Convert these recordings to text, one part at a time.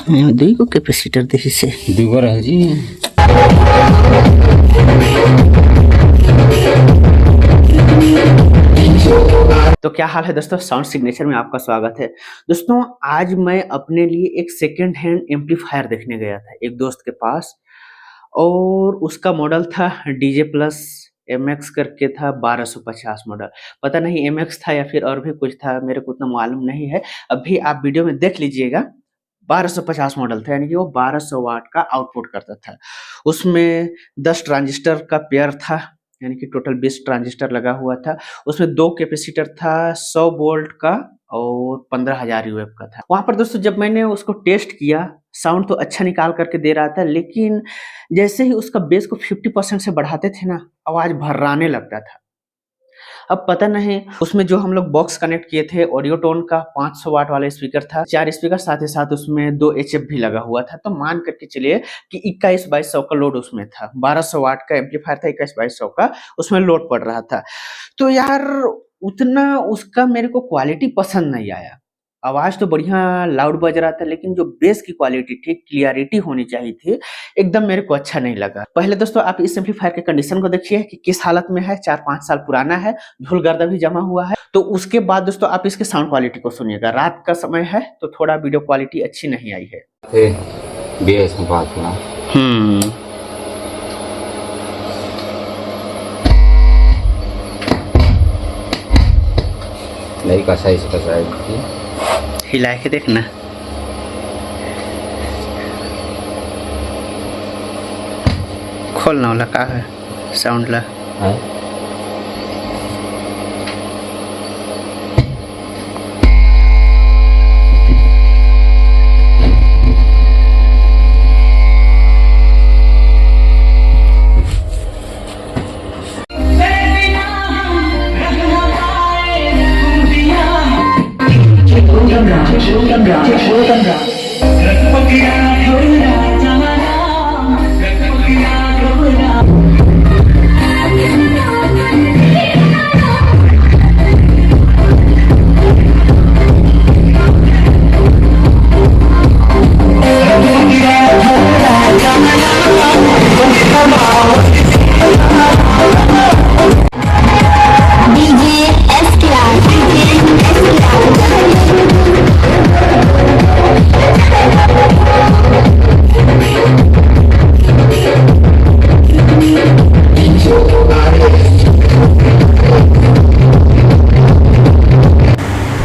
दुई को कैपेसिटर देखी से दुगो रह जी। तो क्या हाल है दोस्तों, साउंड सिग्नेचर में आपका स्वागत है। दोस्तों आज मैं अपने लिए एक सेकेंड हैंड एम्पलीफायर देखने गया था एक दोस्त के पास, और उसका मॉडल था डीजे प्लस MX करके था 1250 मॉडल। पता नहीं MX था या फिर और भी कुछ था, मेरे को उतना मालूम नहीं है। अभी आप वीडियो में देख लीजिएगा। 1250 मॉडल था, यानी कि वो 1200 वाट का आउटपुट करता था। उसमें 10 ट्रांजिस्टर का पेयर था, यानी कि टोटल 20 ट्रांजिस्टर लगा हुआ था। उसमें 2 कैपेसिटर था 100 वोल्ट का और 15,000 यूएफ का था। वहाँ पर दोस्तों जब मैंने उसको टेस्ट किया, साउंड तो अच्छा निकाल करके दे रहा था, लेकिन जैसे ही उसका बेस को 50% से बढ़ाते थे ना, आवाज़ भर्राने लगता था। अब पता नहीं उसमें जो हम लोग बॉक्स कनेक्ट किए थे ऑडियोटोन का 500 वाट वाला स्पीकर था, 4 स्पीकर, साथ ही साथ उसमें 2 HF भी लगा हुआ था। तो मान करके चलिए कि 21-2200 का लोड उसमें था। 1200 वाट का एम्पलीफायर था, 21-2200 का उसमें लोड पड़ रहा था। तो यार उतना उसका मेरे को क्वालिटी पसंद नहीं आया। आवाज़ तो बढ़िया लाउड बज रहा था, लेकिन जो बेस की क्वालिटी थी, क्लियरिटी होनी चाहिए थी, एकदम मेरे को अच्छा नहीं लगा। पहले दोस्तों आप इस एम्पलीफायर के कंडीशन को देखिए कि किस हालत में है। 4-5 साल पुराना है, धूल गर्दा भी जमा हुआ है। तो उसके बाद दोस्तों आप इसके साउंड क्वालिटी को सुनिएगा। रात का समय है तो थोड़ा वीडियो क्वालिटी अच्छी नहीं आई है। बेस में बात हुआ। नहीं का साइज का साइज हिला के देखना। खोलना वाला का है साउंड ला है।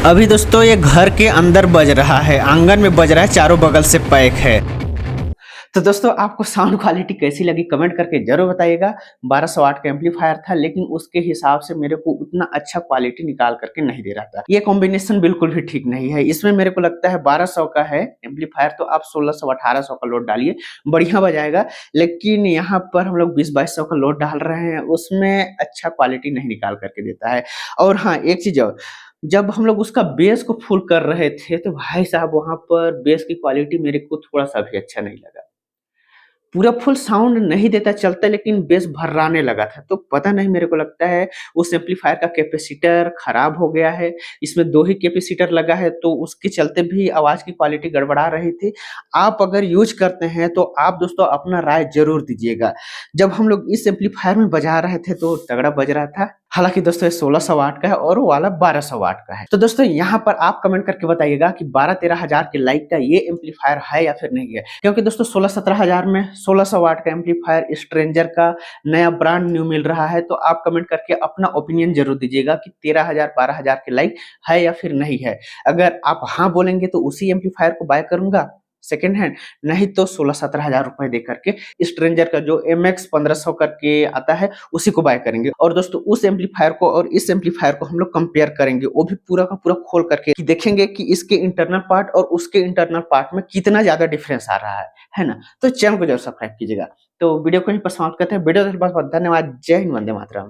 अभी दोस्तों ये घर के अंदर बज रहा है, आंगन में बज रहा है, चारों बगल से पैक है। तो दोस्तों आपको साउंड क्वालिटी कैसी लगी कमेंट करके जरूर बताइएगा। 1200 वाट का एम्पलीफायर था, लेकिन उसके हिसाब से मेरे को उतना अच्छा क्वालिटी निकाल करके नहीं दे रहा था। ये कॉम्बिनेशन बिल्कुल भी ठीक नहीं है। इसमें मेरे को लगता है 1200 का है एम्पलीफायर, तो आप 1600-1800 का लोड डालिए, बढ़िया बजाएगा। लेकिन यहाँ पर हम लोग 20-2200 का लोड डाल रहे हैं, उसमें अच्छा क्वालिटी नहीं निकाल करके देता है। और हाँ, एक चीज और, जब हम लोग उसका बेस को फुल कर रहे थे तो भाई साहब वहाँ पर बेस की क्वालिटी मेरे को थोड़ा सा भी अच्छा नहीं लगा। पूरा फुल साउंड नहीं देता चलता, लेकिन बेस भर्राने लगा था। तो पता नहीं, मेरे को लगता है उस एम्पलीफायर का कैपेसिटर खराब हो गया है। इसमें 2 ही कैपेसिटर लगा है, तो उसके चलते भी आवाज़ की क्वालिटी गड़बड़ा रही थी। आप अगर यूज़ करते हैं तो आप दोस्तों अपना राय ज़रूर दीजिएगा। जब हम लोग इस एम्पलीफायर में बजा रहे थे तो तगड़ा बज रहा था। हालाँकि दोस्तों ये 1600 वाट का है और वो वाला 1200 वाट का है। तो दोस्तों यहाँ पर आप कमेंट करके बताइएगा कि 12-13 हज़ार के लाइक का ये एम्पलीफायर है या फिर नहीं है। क्योंकि दोस्तों 16-17 हज़ार में 1600 वाट का एम्पलीफायर स्ट्रेंजर का नया ब्रांड न्यू मिल रहा है। तो आप कमेंट करके अपना ओपिनियन जरूर दीजिएगा कि 13,000-12,000 के लाइक है या फिर नहीं है। अगर आप हाँ बोलेंगे तो उसी एम्पलीफायर को बाय करूंगा सेकेंड हैंड, नहीं तो 16-17 हज़ार रुपए दे करके स्ट्रेंजर का जो MX 1500 करके आता है उसी को बाय करेंगे। और दोस्तों उस एम्पलीफायर को और इस एम्पलीफायर को हम लोग कंपेयर करेंगे, वो भी पूरा का पूरा खोल करके कि देखेंगे कि इसके इंटरनल पार्ट और उसके इंटरनल पार्ट में कितना ज्यादा डिफरेंस आ रहा है ना। तो चैनल को जरूर सब्सक्राइब कीजिएगा। तो वीडियो को यहीं पर समाप्त करते हैं। वीडियो देखने के लिए बहुत बहुत धन्यवाद। जय हिंद, वंदे मातरम।